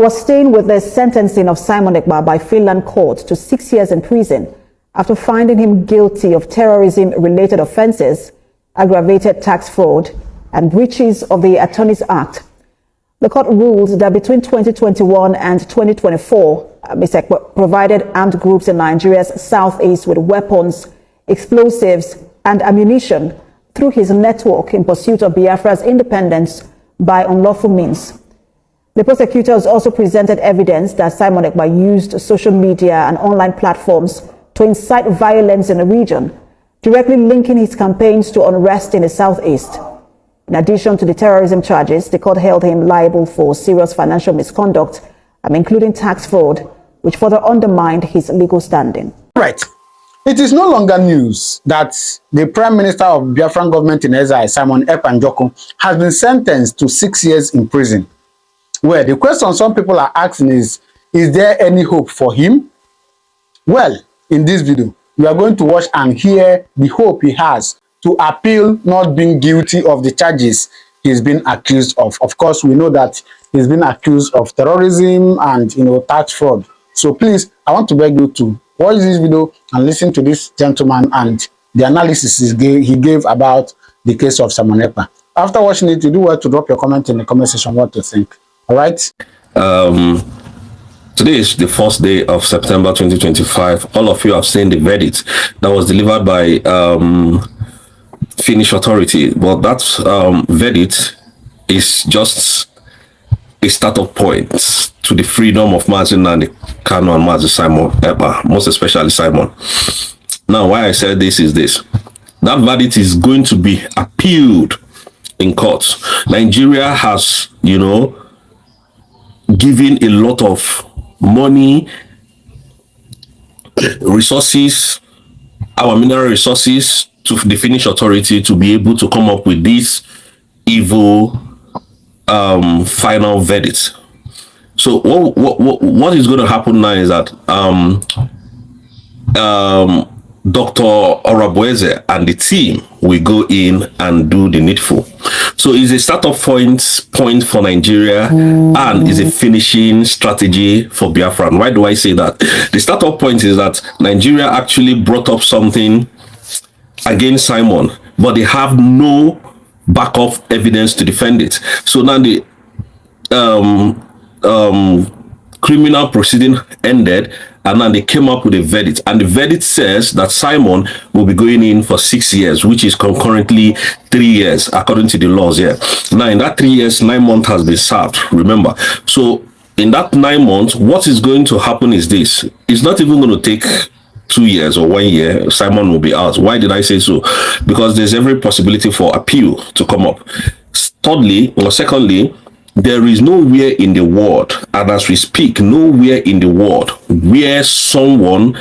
was staying with the sentencing of Simon Ekpa by Finland court to 6 years in prison after finding him guilty of terrorism-related offences, aggravated tax fraud, and breaches of the Attorneys Act. The court ruled that between 2021 and 2024, Mr. Ekpa provided armed groups in Nigeria's southeast with weapons, explosives, and ammunition through his network in pursuit of Biafra's independence by unlawful means. The prosecutors also presented evidence that Simon Ekpa used social media and online platforms to incite violence in the region, directly linking his campaigns to unrest in the southeast. In addition to the terrorism charges, the court held him liable for serious financial misconduct, including tax fraud, which further undermined his legal standing. Right. It is no longer news that the Prime Minister of Biafran government in exile, Simon Ekpa, has been sentenced to 6 years in prison. Well, the question some people are asking is there any hope for him? Well, in this video, we are going to watch and hear the hope he has to appeal not being guilty of the charges he's been accused of. Of course, we know that he's been accused of terrorism and, tax fraud. So please, I want to beg you to watch this video and listen to this gentleman and the analysis he gave about the case of Simon Ekpa. After watching it, you do well to drop your comment in the comment section what you think. All right. Today is the first day of September 2025. All of you have seen the verdict that was delivered by Finnish authority, but that verdict is just a startup point to the freedom of Mazin and the Kano and Mazin Simon Ekpa, most especially Simon. Now, why I said this is this: that verdict is going to be appealed in court. Nigeria has, giving a lot of money, resources, our mineral resources to the Finnish authority to be able to come up with this evil final verdict. So what is going to happen now is that Dr. Oruza and the team will go in and do the needful. So it's a startup point for Nigeria and is a finishing strategy for Biafra. And why do I say that? The startup point is that Nigeria actually brought up something against Simon, but they have no backup evidence to defend it. So now the criminal proceeding ended, and then they came up with a verdict, and the verdict says that Simon will be going in for 6 years, which is concurrently 3 years according to the laws here. Now in that 3 years, 9 months has been served, remember. So in that 9 months, what is going to happen is this: it's not even going to take 2 years or 1 year. Simon will be out. Why did I say so? Because there's every possibility for appeal to come up. Secondly, there is nowhere in the world, and as we speak, nowhere in the world where someone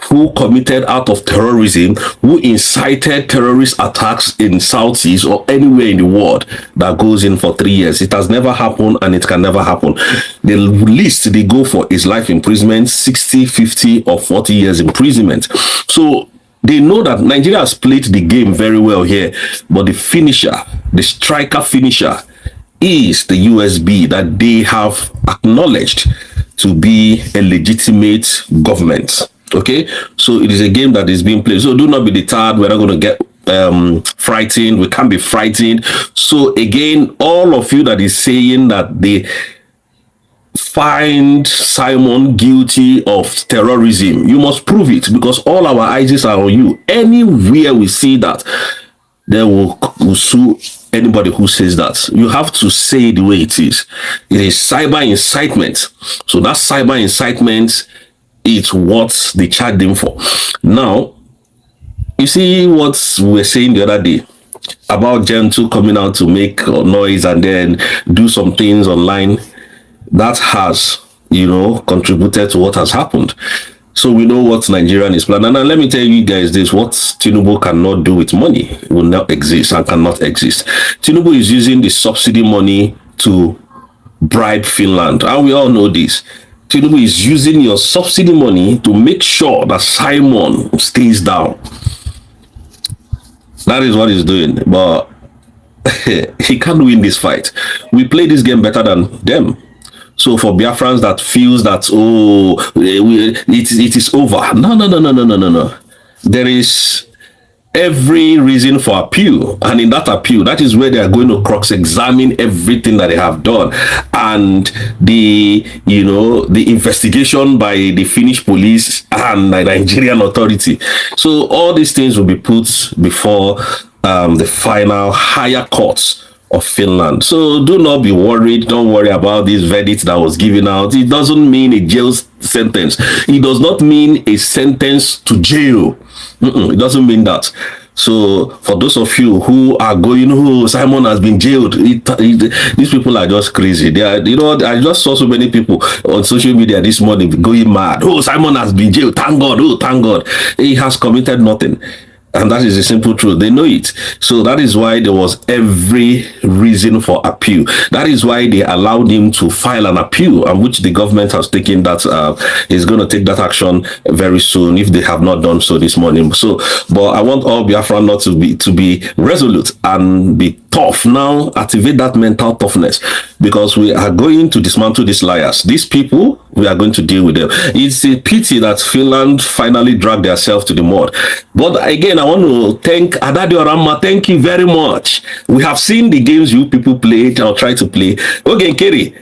who committed out of terrorism, who incited terrorist attacks in Southeast or anywhere in the world, that goes in for 3 years. It has never happened, and it can never happen. The least they go for is life imprisonment, 60, 50, or 40 years imprisonment. So they know that Nigeria has played the game very well here, but the finisher, the striker finisher, is the USB that they have acknowledged to be a legitimate government. Okay, so it is a game that is being played. So do not be deterred. We're not going to get frightened. We can't be frightened. So again, all of you that is saying that they find Simon guilty of terrorism, you must prove it, because all our eyes are on you. Anywhere we see that, they will sue anybody who says that. You have to say the way it is. It is cyber incitement. So that cyber incitement is what they charged him for. Now, you see what we were saying the other day about Gen 2 coming out to make noise and then do some things online. That has, contributed to what has happened. So we know what Nigerian is planning. And let me tell you guys this: what Tinubu cannot do with money will not exist and cannot exist. Tinubu is using the subsidy money to bribe Finland, and we all know this. Tinubu is using your subsidy money to make sure that Simon stays down. That is what he's doing, but he can't win this fight. We play this game better than them. So for Biafrans that feels that, oh, it is over. No. There is every reason for appeal, and in that appeal, that is where they are going to cross-examine everything that they have done, and the investigation by the Finnish police and the Nigerian authority. So all these things will be put before the final higher courts of Finland. So do not be worried. Don't worry about this verdict that was given out. It doesn't mean a jail sentence. It does not mean a sentence to jail. It doesn't mean that. So for those of you who are going, oh, Simon has been jailed, these people are just crazy. They are, I just saw so many people on social media this morning going mad. Oh, Simon has been jailed. Thank God. Oh, thank God. He has committed nothing. And that is the simple truth. They know it. So that is why there was every reason for appeal. That is why they allowed him to file an appeal, and which the government has taken that is going to take that action very soon if they have not done so this morning. So, but I want all Biafra not to be resolute and be tough now. Activate that mental toughness, because we are going to dismantle these liars. These people, we are going to deal with them. It's a pity that Finland finally dragged themselves to the mud. But again, I want to thank Adadio Rama. Thank you very much. We have seen the games you people played or try to play. Okay, Kerry.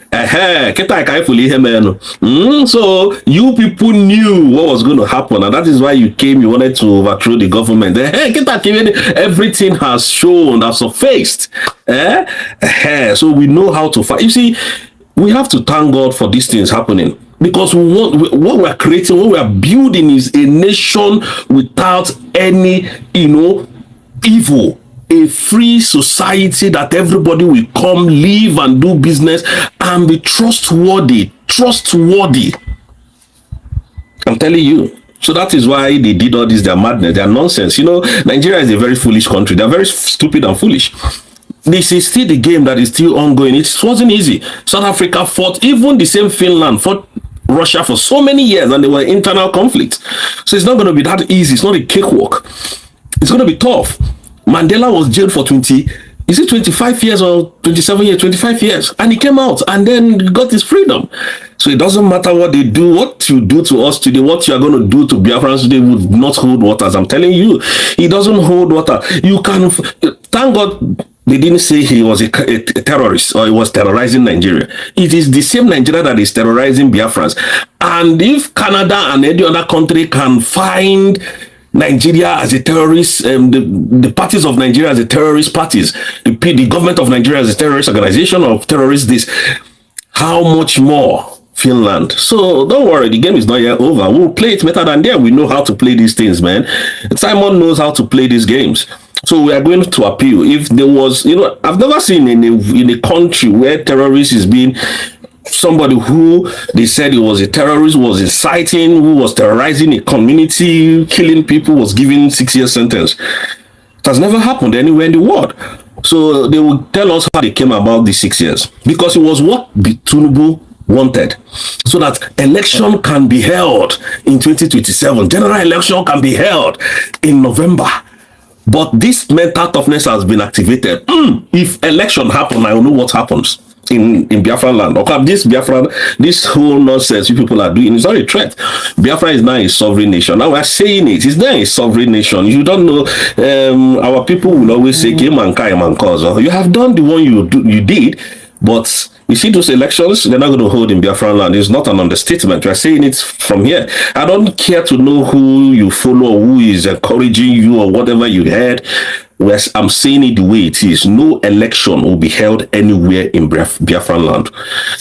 So you people knew what was going to happen, and that is why you came. You wanted to overthrow the government. Everything has shown, has surfaced. So we know how to fight. You see, we have to thank God for these things happening, because what we are creating, what we are building is a nation without any, evil. A free society that everybody will come, live and do business and be trustworthy. I'm telling you. So that is why they did all this, their madness, their nonsense. Nigeria is a very foolish country. They're very stupid and foolish. This is still the game that is still ongoing. It wasn't easy. South Africa fought, even the same Finland fought Russia for so many years, and there were internal conflicts. So it's not going to be that easy. It's not a cakewalk. It's going to be tough. Mandela was jailed for 25 years or 27 years, 25 years, and he came out and then got his freedom. So it doesn't matter what they do, what you do to us today, what you are going to do to Biafrans today would not hold water. As I'm telling you, it doesn't hold water. You can, thank God they didn't say he was a terrorist or he was terrorizing Nigeria. It is the same Nigeria that is terrorizing Biafrans. And if Canada and any other country can find Nigeria as a terrorist, the parties of Nigeria as a terrorist parties, the government of Nigeria as a terrorist organization of terrorists, this, how much more Finland? So don't worry, the game is not yet over. We'll play it better than them. We know how to play these things, man. Simon knows how to play these games. So we are going to appeal. If there was, I've never seen in a country where terrorist is being somebody who they said he was a terrorist, was inciting, who was terrorizing a community, killing people, was given 6-year sentence. It has never happened anywhere in the world. So they will tell us how they came about the 6 years, because it was what Tinubu wanted, so that election can be held in 2027. General election can be held in November. But this mental toughness has been activated. If election happen, I will know what happens in Biafra land. Okay, this whole nonsense you people are doing is not a threat. Biafra is now a sovereign nation. Now we're saying it's not a sovereign nation. You don't know. Our people will always say, you have done the one you did, but you see those elections, they're not going to hold in Biafra land. It's not an understatement. We're saying it from here. I don't care to know who you follow, or who is encouraging you, or whatever you heard. I'm saying it the way it is. No election will be held anywhere in Biafra land.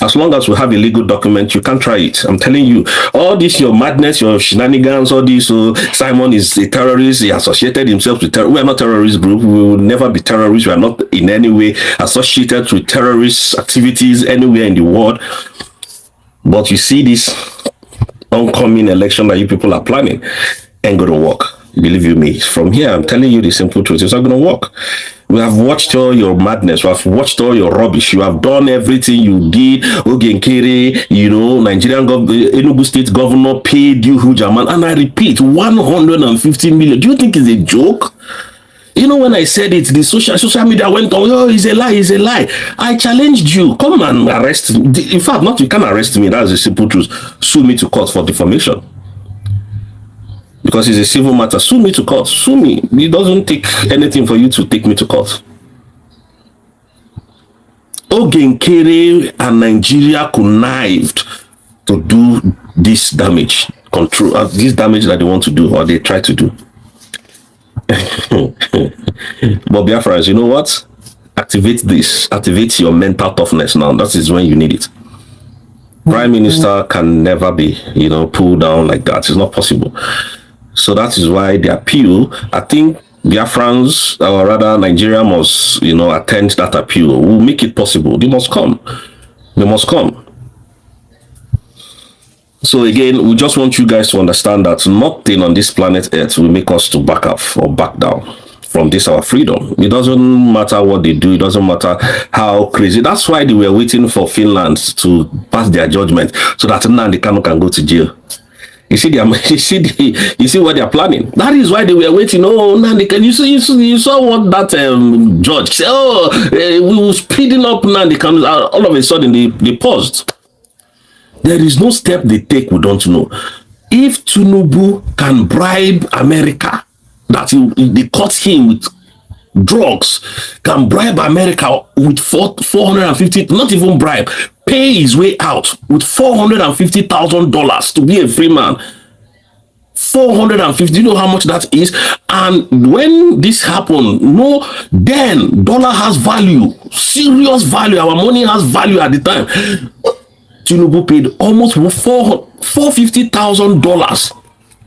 As long as we have a legal document, you can't try it. I'm telling you, all this, your madness, your shenanigans, all this, Simon is a terrorist, he associated himself with terror. We are not a terrorist group. We will never be terrorists. We are not in any way associated with terrorist activities anywhere in the world. But you see this oncoming election that you people are planning ain't going to work. Believe you me, from here, I'm telling you the simple truth. It's not going to work. We have watched all your madness. We have watched all your rubbish. You have done everything you did. Ogenkere, Nigerian Enugu State governor paid you huge amount. And I repeat, 150 million. Do you think it's a joke? You know, when I said it, the social media went on, oh, it's a lie, it's a lie. I challenged you. Come and arrest me. In fact, not you can arrest me. That's the simple truth. Sue me to court for defamation. Because it's a civil matter. Sue me to court. Sue me. It doesn't take anything for you to take me to court. Ogenkere and Nigeria connived to do this damage. Control this damage that they want to do or they try to do. But Biafrans, you know what? Activate this. Activate your mental toughness now. That is when you need it. Prime Minister can never be, pulled down like that. It's not possible. So that is why the appeal, I think Biafrans, or rather Nigeria must, attend that appeal. We'll make it possible. They must come. They must come. So again, we just want you guys to understand that nothing on this planet Earth will make us to back up or back down from this our freedom. It doesn't matter what they do. It doesn't matter how crazy. That's why they were waiting for Finland to pass their judgment so that Nnamdi Kanu can go to jail. You see what they are planning. That is why they were waiting. Oh, Nnamdi Kanu. You saw what that judge said. Oh, we were speeding up Nnamdi Kanu. All of a sudden they paused. There is no step they take we don't know. If Tinubu can bribe America, that they caught him with drugs, can bribe America with 450, not even bribe, pay his way out with $450,000 to be a free man. 450, you know how much that is? And when this happened, then dollar has value, serious value. Our money has value at the time. Tinubu paid almost $450,000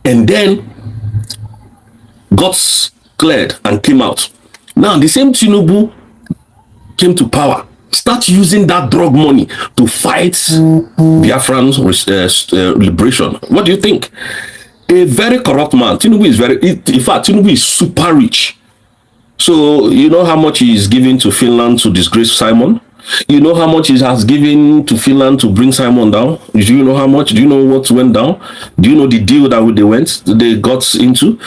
and then got cleared and came out. Now the same Tinubu came to power, start using that drug money to fight Biafran's liberation. What do you think? A very corrupt man. Tinubu is in fact, Tinubu is super rich. So you know how much he is giving to Finland to disgrace Simon? You know how much he has given to Finland to bring Simon down? Do you know how much? Do you know what went down? Do you know the deal that they got into?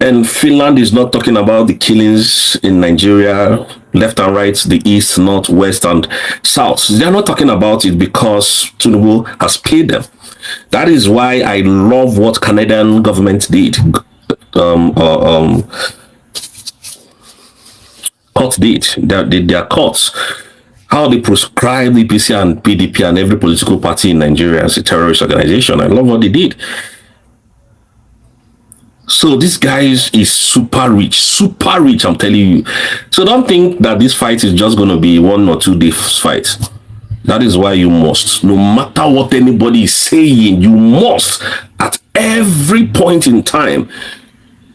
And Finland is not talking about the killings in Nigeria, left and right, the east, north, west, and south. They're not talking about it because Tinubu has paid them. That is why I love what Canadian government did. Court did. Their courts. How they proscribe the EPC and PDP and every political party in Nigeria as a terrorist organization. I love what they did. So this guy is super rich, I'm telling you. So don't think that this fight is just going to be 1 or 2 days fight. That is why you must, no matter what anybody is saying, you must, at every point in time,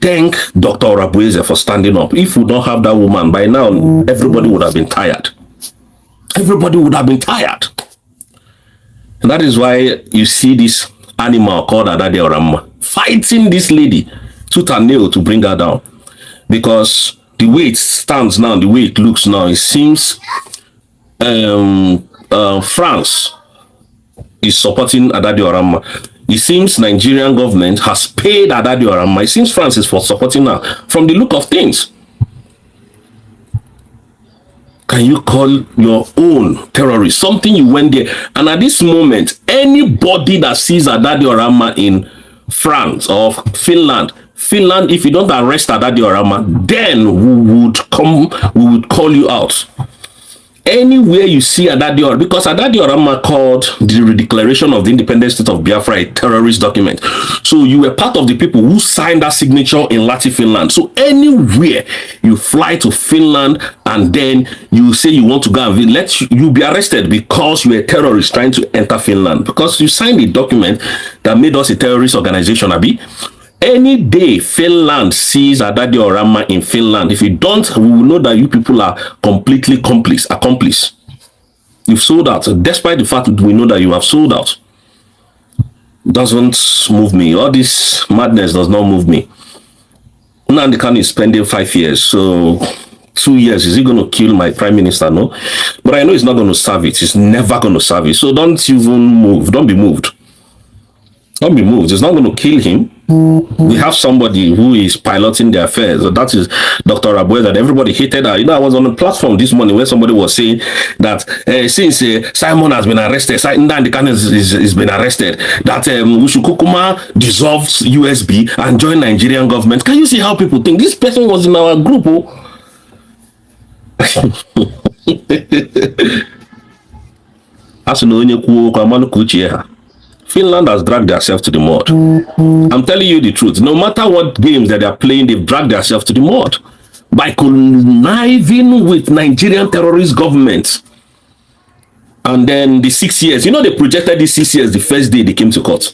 thank Dr. Orabueze for standing up. If we don't have that woman, by now, everybody would have been tired. Everybody would have been tired. And that is why you see this animal called Adade Orama fighting this lady tooth and nail to bring her down. Because the way it stands now, the way it looks now, it seems France is supporting Adade Orama. It seems Nigerian government has paid Adade Orama. It seems France is for supporting her from the look of things. Can you call your own terrorist? Something you went there. And at this moment, anybody that sees Adade Orama in France or Finland, if you don't arrest Adade Orama, then we would call you out. Anywhere you see Adade Orama, because Adade Orama called the Declaration of the Independent State of Biafra a terrorist document. So you were part of the people who signed that signature in Lati, Finland. So anywhere you fly to Finland and then you say you want to go and let you be arrested because you were a terrorist trying to enter Finland, because you signed a document that made us a terrorist organization, Abi. Any day Finland sees Adade Orama in Finland, if you don't, we will know that you people are completely accomplice. You've sold out, despite the fact that we know that you have sold out. Doesn't move me. All this madness does not move me. Nnamdi Kanu is spending 5 years, so 2 years, is he going to kill my prime minister? No. But I know he's not going to serve it. He's never going to serve it. So don't even move. Don't be moved. Don't be moved. It's not going to kill him. We have somebody who is piloting the affairs. So that is Dr. Abuel, that everybody hated her. You know, I was on a platform this morning where somebody was saying that since Simon has been arrested, Nnamdi Kanu is been arrested, that we should kukuma dissolve USB and join Nigerian government. Can you see how people think? This person was in our group. Oh. Finland has dragged themselves to the mud. I'm telling you the truth. No matter what games that they're playing, they've dragged themselves to the mud by conniving with Nigerian terrorist government. And then the 6 years, you know, they projected the 6 years the first day they came to court.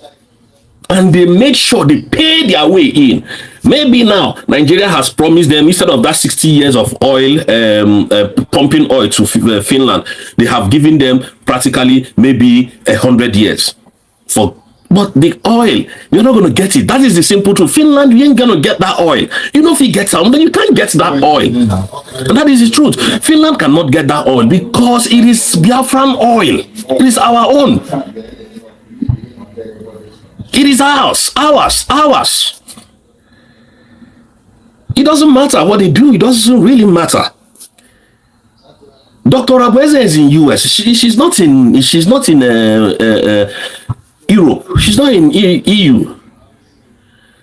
And they made sure they paid their way in. Maybe now Nigeria has promised them, instead of that 60 years of oil, pumping oil to Finland, they have given them practically maybe 100 years. But the oil, you're not going to get it. That is the simple truth. Finland, you ain't going to get that oil. You know, if you get some, then you can't get that oil. And that is the truth. Finland cannot get that oil because it is Biafran oil. It is our own. It is ours. It doesn't matter what they do. It doesn't really matter. Dr. Abueze is in US. She's not in Europe. She's not in EU.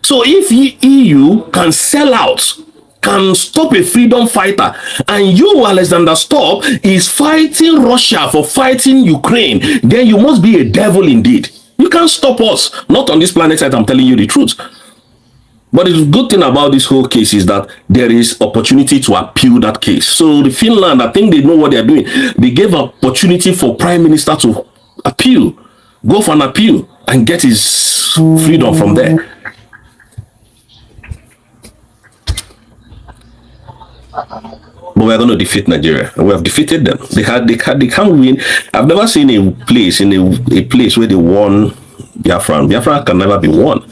So if EU can sell out, can stop a freedom fighter, and you, Alexander Stubb, is fighting Russia for fighting Ukraine, then you must be a devil indeed. You can't stop us. Not on this planet Earth, I'm telling you the truth. But the good thing about this whole case is that there is opportunity to appeal that case. So the Finland, I think they know what they're doing. They gave opportunity for Prime Minister to appeal. Go for an appeal and get his freedom from there. But we're going to defeat Nigeria. We have defeated them. They can't win. I've never seen a place a place where they won Biafra. Biafra can never be won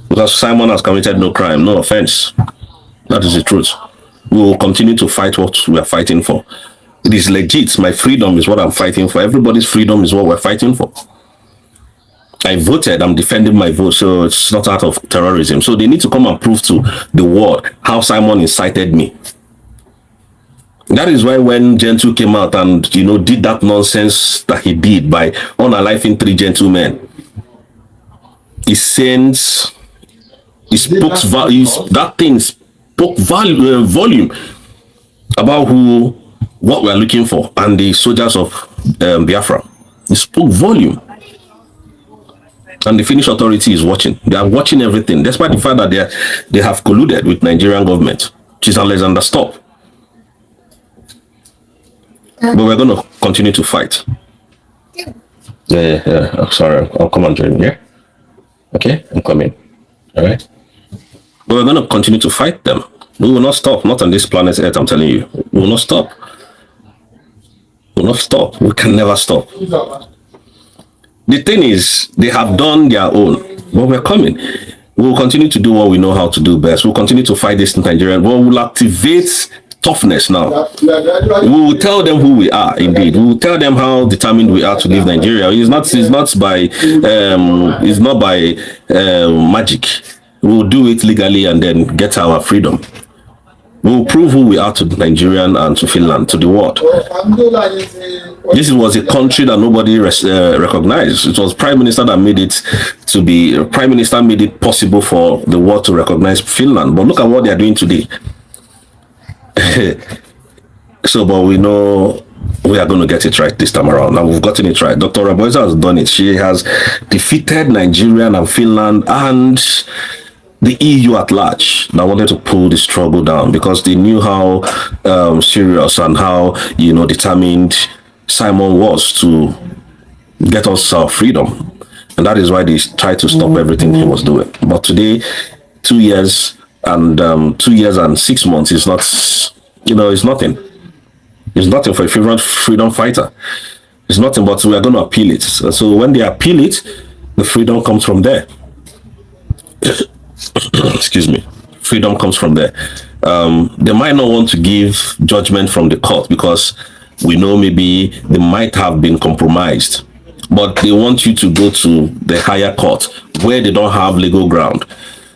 because Simon has committed no crime, no offense. That is the truth. We will continue to fight what we are fighting for. It is legit. My freedom is what I'm fighting for. Everybody's freedom is what we're fighting for. I voted, I'm defending my vote, so it's not out of terrorism. So they need to come and prove to the world how Simon incited me. That is why when Gentile came out and, you know, did that nonsense that he did by unaliving 3 gentlemen, he sends, that thing spoke volume about what we're looking for, and the soldiers of Biafra. It spoke volume. And the Finnish authority is watching. They are watching everything, despite the fact that they have colluded with Nigerian government, which is Alexander Stubb. But we're going to continue to fight. Yeah. Oh, sorry, I'll come and join you. Yeah. Okay, I'm coming. All right. But we're going to continue to fight them. We will not stop. Not on this planet Earth, I'm telling you. We will not stop. We will not stop. We can never stop. The thing is, they have done their own, but we're coming. We will continue to do what we know how to do best. We'll continue to fight this in Nigeria. We will activate toughness now. We will tell them who we are. Indeed, we will tell them how determined we are to leave Nigeria. It's not by magic. We will do it legally and then get our freedom. We will prove who we are to Nigerian and to Finland, to the world. This was a country that nobody recognized. It was Prime Minister that made it to be. Prime Minister made it possible for the world to recognize Finland. But look at what they are doing today. So, but we know we are going to get it right this time around. Now we've gotten it right. Dr. Abuel has done it. She has defeated Nigeria and Finland and the EU at large that wanted to pull the struggle down because they knew how serious and how, you know, determined Simon was to get us our freedom. And that is why they tried to stop everything he was doing. But today, 2 years and 2 years and 6 months is not, you know, it's nothing. It's nothing for a freedom fighter. It's nothing, but we are going to appeal it. So when they appeal it, the freedom comes from there. Excuse me. Freedom comes from there. They might not want to give judgment from the court because we know maybe they might have been compromised. but they want you to go to the higher court where they don't have legal ground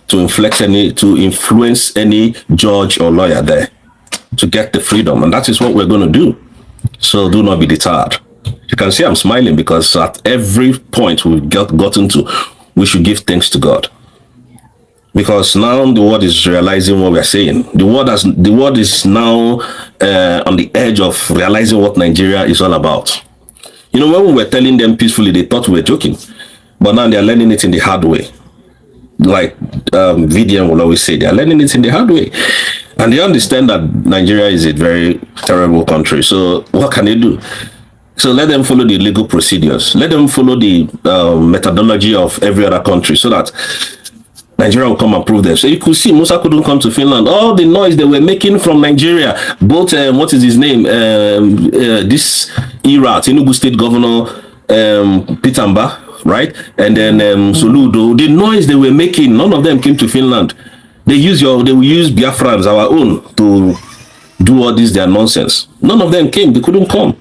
to influence any judge or lawyer there to get the freedom. And that is what we're going to do. So do not be deterred. You can see I'm smiling because at every point we've gotten to, we should give thanks to God. Because now the world is realizing what we're saying. The world is now on the edge of realizing what Nigeria is all about. You know, when we were telling them peacefully, they thought we were joking. But now they're learning it in the hard way. Like VDM will always say, they're learning it in the hard way. And they understand that Nigeria is a very terrible country. So what can they do? So let them follow the legal procedures. Let them follow the methodology of every other country so that Nigeria will come and prove them. So you could see Musa couldn't come to Finland. All the noise they were making from Nigeria, both, what is his name? This era, Tinubu State Governor, Pitamba, right? And then Soludo, the noise they were making, none of them came to Finland. They will use Biafrans, our own, to do all this their nonsense. None of them came, they couldn't come.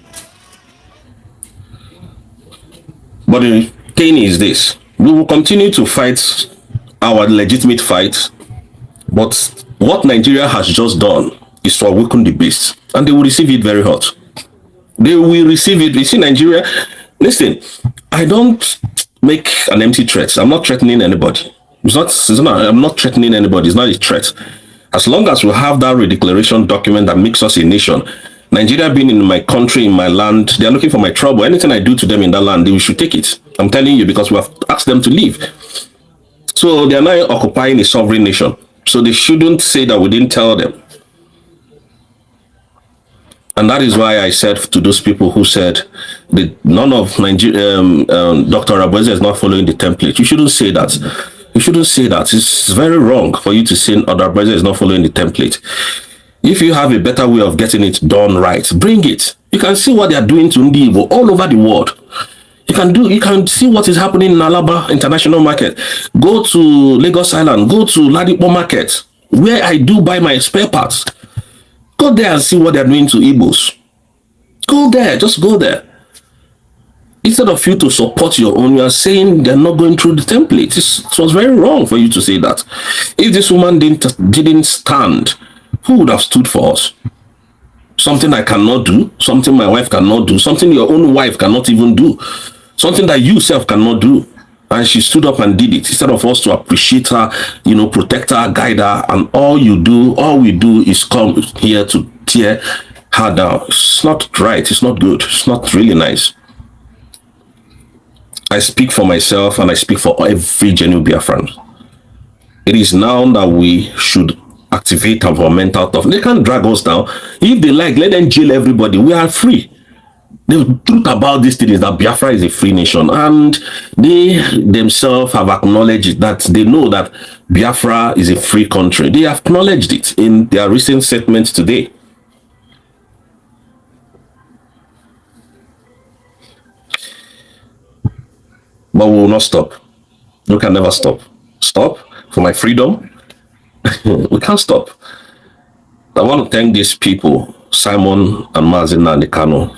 But the thing is this, we will continue to fight our legitimate fight, but what Nigeria has just done is to awaken the beast, and they will receive it very hot. They will receive it. You see, Nigeria, listen, I don't make an empty threat. I'm not threatening anybody. I'm not threatening anybody. It's not a threat. As long as we have that redeclaration document that makes us a nation, Nigeria being in my country, in my land, they are looking for my trouble. Anything I do to them in that land, they should take it. I'm telling you, because we have asked them to leave. So they are now occupying a sovereign nation. So they shouldn't say that we didn't tell them. And that is why I said to those people who said that none of Nigeria, Dr. Abueze is not following the template. You shouldn't say that. You shouldn't say that. It's very wrong for you to say Dr. Abueze is not following the template. If you have a better way of getting it done right, bring it. You can see what they are doing to Ndibo all over the world. You can see what is happening in Alaba International Market. Go to Lagos Island, go to Ladipo Market, where I do buy my spare parts. Go there and see what they're doing to Igbos. Go there, just go there. Instead of you to support your own, you are saying they're not going through the template. It was very wrong for you to say that. If this woman didn't stand, who would have stood for us? Something I cannot do, something my wife cannot do, something your own wife cannot even do, something that you self cannot do. And she stood up and did it. Instead of us to appreciate her, protect her, guide her, and all we do is come here to tear her down. It's not right. It's not good. It's not really nice. I speak for myself and I speak for every genuine Biafran. It is now that we should activate our mental tough. They can't drag us down. If they like, let them jail everybody. We are free. The truth about this thing is that Biafra is a free nation, and they themselves have acknowledged that they know that Biafra is a free country. They have acknowledged it in their recent statements today. But we will not stop. We can never stop. Stop for my freedom. We can't stop. I want to thank these people, Simon and Mazina and Kano,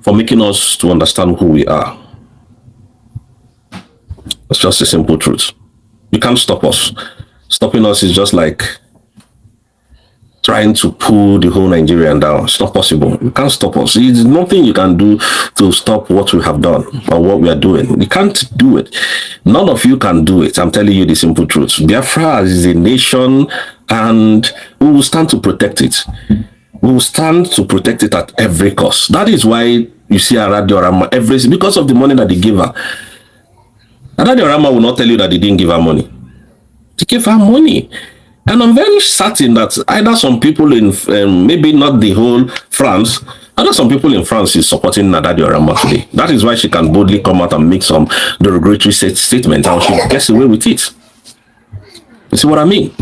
for making us to understand who we are. It's just a simple truth. You can't stop us. Stopping us is just like trying to pull the whole Nigerian down. It's not possible. You can't stop us. There's nothing you can do to stop what we have done or what we are doing. You can't do it. None of you can do it. I'm telling you the simple truth. Biafra is a nation, and we will stand to protect it. We will stand to protect it at every cost. That is why you see Radio Rama because of the money that they give her. Radio Rama will not tell you that they didn't give her money. They gave her money. And I'm very certain that either some people in, maybe not the whole France, either some people in France is supporting Nadadio Rama today. That is why she can boldly come out and make some derogatory statement, and she gets away with it. You see what I mean?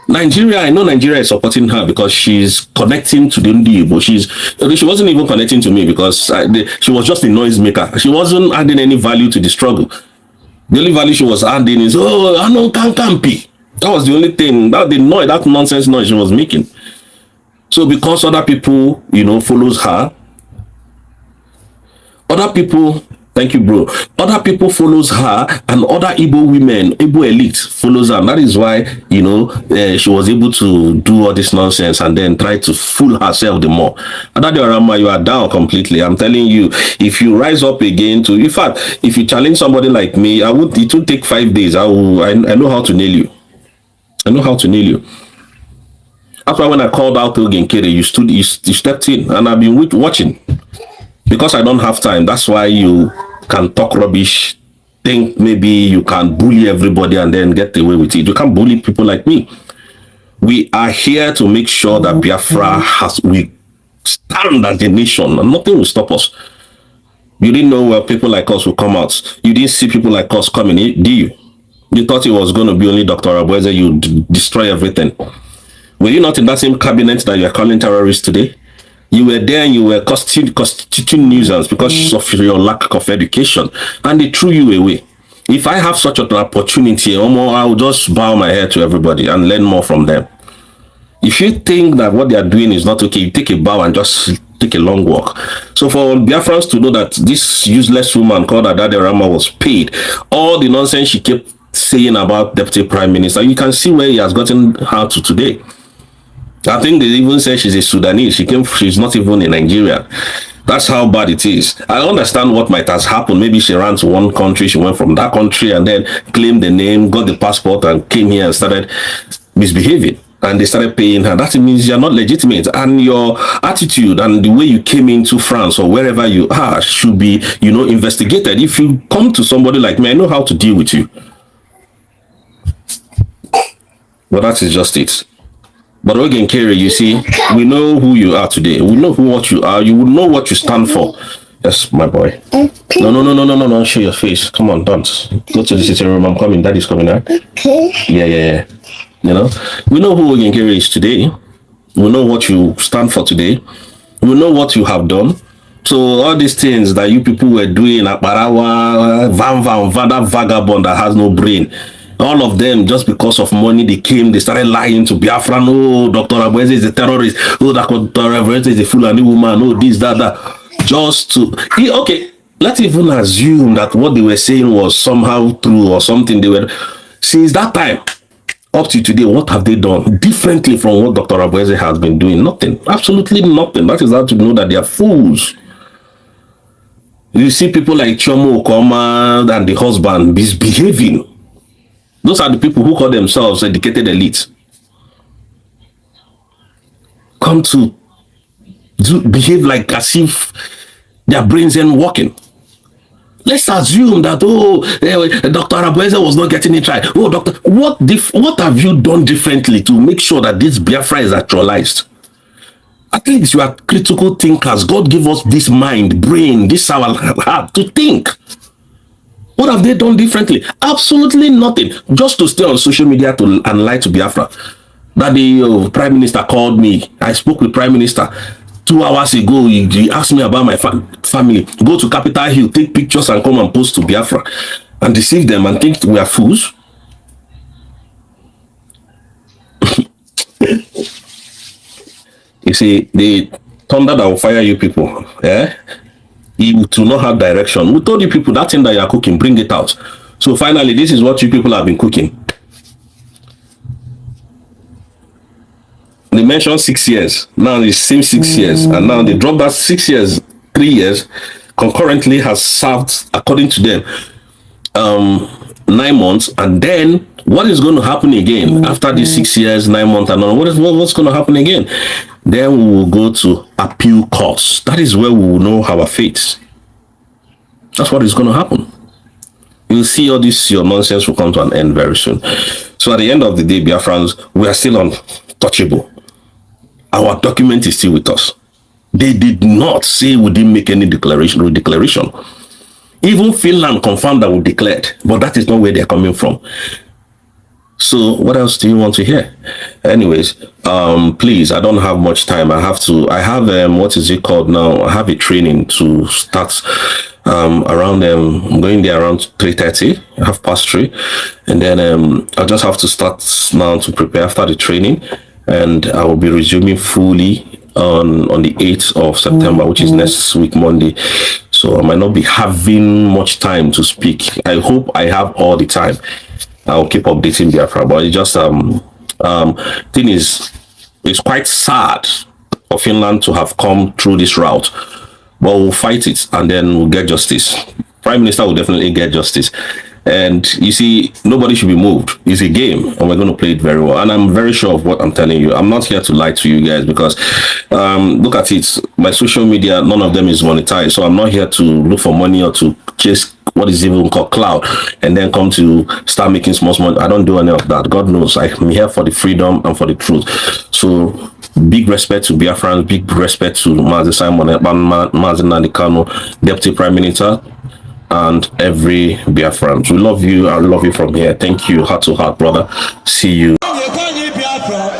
Nigeria, I know Nigeria is supporting her because she's connecting to the Ndibo. She wasn't even connecting to me because she was just a noisemaker. She wasn't adding any value to the struggle. The only value she was adding is, I know can't be. That was the only thing, that nonsense noise she was making. So because other people, follows her, Other people, thank you, bro. Other people follows her, and other Igbo women, Igbo elite follows her. And that is why, you know, she was able to do all this nonsense and then try to fool herself the more. Adadiorama, you are down completely. I'm telling you, if you rise up again to, in fact, if you challenge somebody like me, it will take 5 days. I know how to nail you. I know how to nail you. That's why when I called out Ogen Kere, you stepped in, and I've been watching. Because I don't have time, that's why you can talk rubbish, think maybe you can bully everybody and then get away with it. You can't bully people like me. We are here to make sure that Biafra we stand as a nation and nothing will stop us. You didn't know where people like us will come out. You didn't see people like us coming in, did you? You thought it was going to be only Dr. Abueze, you destroy everything. Were you not in that same cabinet that you are calling terrorists today? You were there and you were constituting nuisance because of your lack of education, and they threw you away. If I have such an opportunity, I will just bow my head to everybody and learn more from them. If you think that what they are doing is not okay, you take a bow and just take a long walk. So for Biafrans to know that this useless woman called Adade Rama was paid, all the nonsense she kept saying about Deputy Prime Minister, you can see where he has gotten her to today. I think they even say she's a Sudanese. She's not even in Nigeria. That's how bad it is. I understand what might have happened. Maybe she ran to one country, she went from that country and then claimed the name, got the passport and came here and started misbehaving. And they started paying her. That means you're not legitimate. And your attitude and the way you came into France or wherever you are should be, investigated. If you come to somebody like me, I know how to deal with you. But that is just it. But Ogen Kere, you see, we know who you are today. We know what you are. You will know what you stand for. Yes, my boy. No. Show your face. Come on, don't. Go to the sitting room. I'm coming. Daddy's coming, right? Okay. Yeah. We know who Ogen Kere is today. We know what you stand for today. We know what you have done. So all these things that you people were doing, Akbarawa, that vagabond that has no brain, all of them, just because of money, they started lying to Biafra. No, Dr. Abueze is a terrorist. Oh, Dr. Abueze is a Fulani woman. Oh, this, that. Just to... Okay, let's even assume that what they were saying was somehow true or something. Since that time, up to today, what have they done differently from what Dr. Abueze has been doing? Nothing. Absolutely nothing. That is how to know that they are fools. You see people like Chomo Okoma and the husband misbehaving. Those are the people who call themselves educated elites. Come to behave like as if their brains ain't working. Let's assume that, Dr. Abueze was not getting it right. Oh, doctor, what have you done differently to make sure that this Biafra is actualized? At least you are critical thinkers. God gave us this mind, brain, this our heart to think. What have they done differently? Absolutely nothing. Just to stay on social media and lie to Biafra. That the Prime Minister called me. I spoke with Prime Minister 2 hours ago. He asked me about my family. Go to Capitol Hill, take pictures and come and post to Biafra and deceive them and think we are fools. You see, the thunder that will fire you people, you do not have direction. We told you people that thing that you are cooking, bring it out. So finally, this is what you people have been cooking. They mentioned 6 years. Now it's same 6 years. And now they dropped that 6 years, 3 years, concurrently has served, according to them, 9 months. And then what is going to happen again after the 6 years, 9 months, and all? What's going to happen again? Then we will go to appeal courts. That is where we will know our fates. That's what is going to happen. You'll see all this, your nonsense will come to an end very soon. So at the end of the day, Biafrans, we are still untouchable. Our document is still with us. They did not say we didn't make any declaration. Even Finland confirmed that we declared, but that is not where they're coming from. So what else do you want to hear? Anyways, please, I don't have much time. I have what is it called now? I have a training to start around I'm going there around 3:30, 3:30, and then I just have to start now to prepare after the training, and I will be resuming fully on the 8th of September, which is next week, Monday. so I might not be having much time to speak. I hope I have all the time. I'll keep updating Biafra, but it's just thing is, it's quite sad for Finland to have come through this route, but we'll fight it and then we'll get justice. Prime Minister will definitely get justice. And you see, nobody should be moved. It's a game, and we're going to play it very well. And I'm very sure of what I'm telling you. I'm not here to lie to you guys because look at it. My social media, none of them is monetized. So I'm not here to look for money or to chase what is even called cloud and then come to start making small money. I don't do any of that. God knows I'm here for the freedom and for the truth. So big respect to Biafrans, big respect to Mazi Simon Ekpa, Mazi Nandikano, Deputy Prime Minister, and every Biafran. We love you. I love you from here. Thank you. Heart to heart, brother. See you. Biafra.